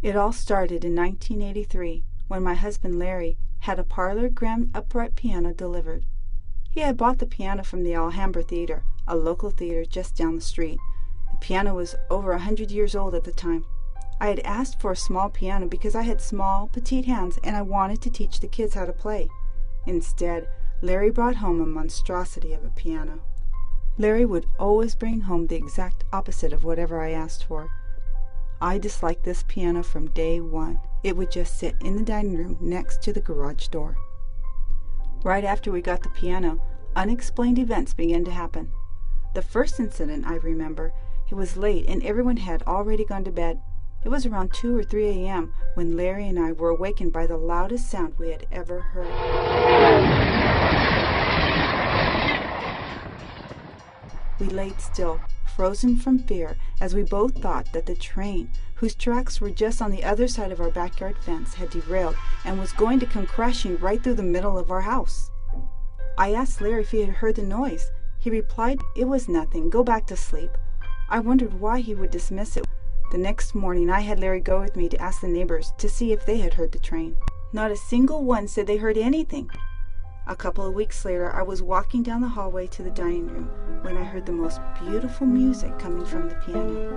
It all started in 1983 when my husband Larry had a parlor grand upright piano delivered. He had bought the piano from the Alhambra Theater, a local theater just down the street. The piano was over 100 years old at the time. I had asked for a small piano because I had small, petite hands and I wanted to teach the kids how to play. Instead, Larry brought home a monstrosity of a piano. Larry would always bring home the exact opposite of whatever I asked for. I disliked this piano from day one. It would just sit in the dining room next to the garage door. Right after we got the piano, unexplained events began to happen. The first incident I remember, it was late and everyone had already gone to bed. It was around 2 or 3 a.m. when Larry and I were awakened by the loudest sound we had ever heard. We laid still, frozen from fear, as we both thought that the train, whose tracks were just on the other side of our backyard fence, had derailed and was going to come crashing right through the middle of our house. I asked Larry if he had heard the noise. He replied, "It was nothing. Go back to sleep." I wondered why he would dismiss it. The next morning I had Larry go with me to ask the neighbors to see if they had heard the train. Not a single one said they heard anything. A couple of weeks later, I was walking down the hallway to the dining room when I heard the most beautiful music coming from the piano.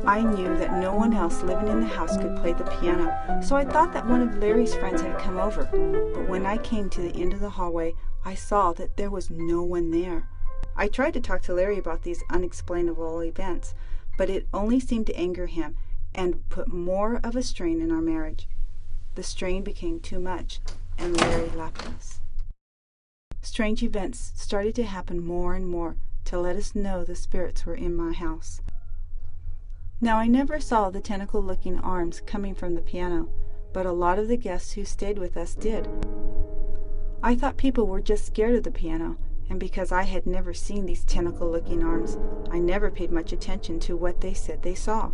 I knew that no one else living in the house could play the piano, so I thought that one of Larry's friends had come over. But when I came to the end of the hallway, I saw that there was no one there. I tried to talk to Larry about these unexplainable events, but it only seemed to anger him and put more of a strain in our marriage. The strain became too much, and Larry left us. Strange events started to happen more and more to let us know the spirits were in my house. Now, I never saw the tentacle-looking arms coming from the piano, but a lot of the guests who stayed with us did. I thought people were just scared of the piano, and because I had never seen these tentacle-looking arms, I never paid much attention to what they said they saw,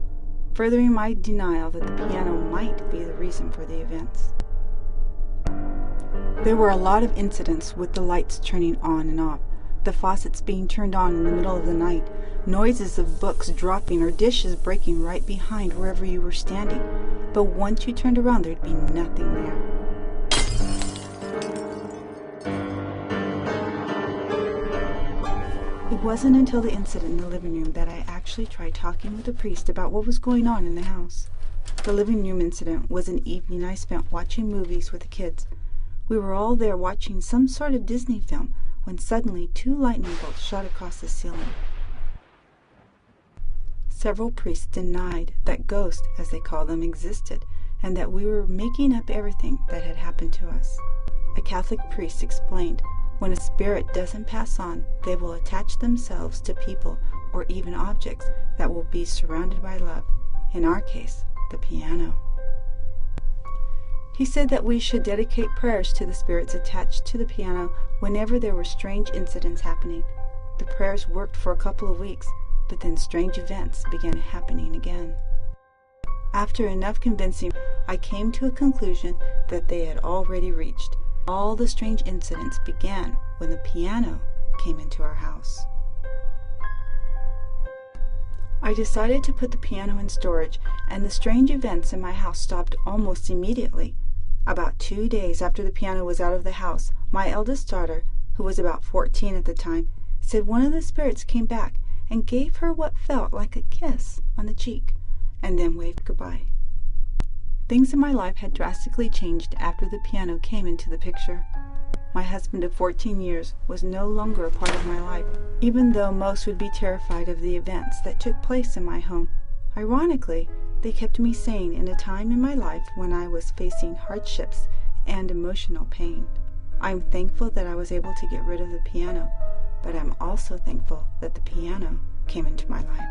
furthering my denial that the piano might be the reason for the events. There were a lot of incidents with the lights turning on and off, the faucets being turned on in the middle of the night, noises of books dropping or dishes breaking right behind wherever you were standing, but once you turned around there'd be nothing there. It wasn't until the incident in the living room that I actually tried talking with the priest about what was going on in the house. The living room incident was an evening I spent watching movies with the kids. We were all there watching some sort of Disney film when suddenly 2 lightning bolts shot across the ceiling. Several priests denied that ghosts, as they call them, existed, and that we were making up everything that had happened to us. A Catholic priest explained, when a spirit doesn't pass on, they will attach themselves to people or even objects that will be surrounded by love, in our case, the piano. He said that we should dedicate prayers to the spirits attached to the piano whenever there were strange incidents happening. The prayers worked for a couple of weeks, but then strange events began happening again. After enough convincing, I came to a conclusion that they had already reached. All the strange incidents began when the piano came into our house. I decided to put the piano in storage, and the strange events in my house stopped almost immediately. About 2 days after the piano was out of the house, my eldest daughter, who was about 14 at the time, said one of the spirits came back and gave her what felt like a kiss on the cheek, and then waved goodbye. Things in my life had drastically changed after the piano came into the picture. My husband of 14 years was no longer a part of my life, even though most would be terrified of the events that took place in my home. Ironically, they kept me sane in a time in my life when I was facing hardships and emotional pain. I'm thankful that I was able to get rid of the piano, but I'm also thankful that the piano came into my life.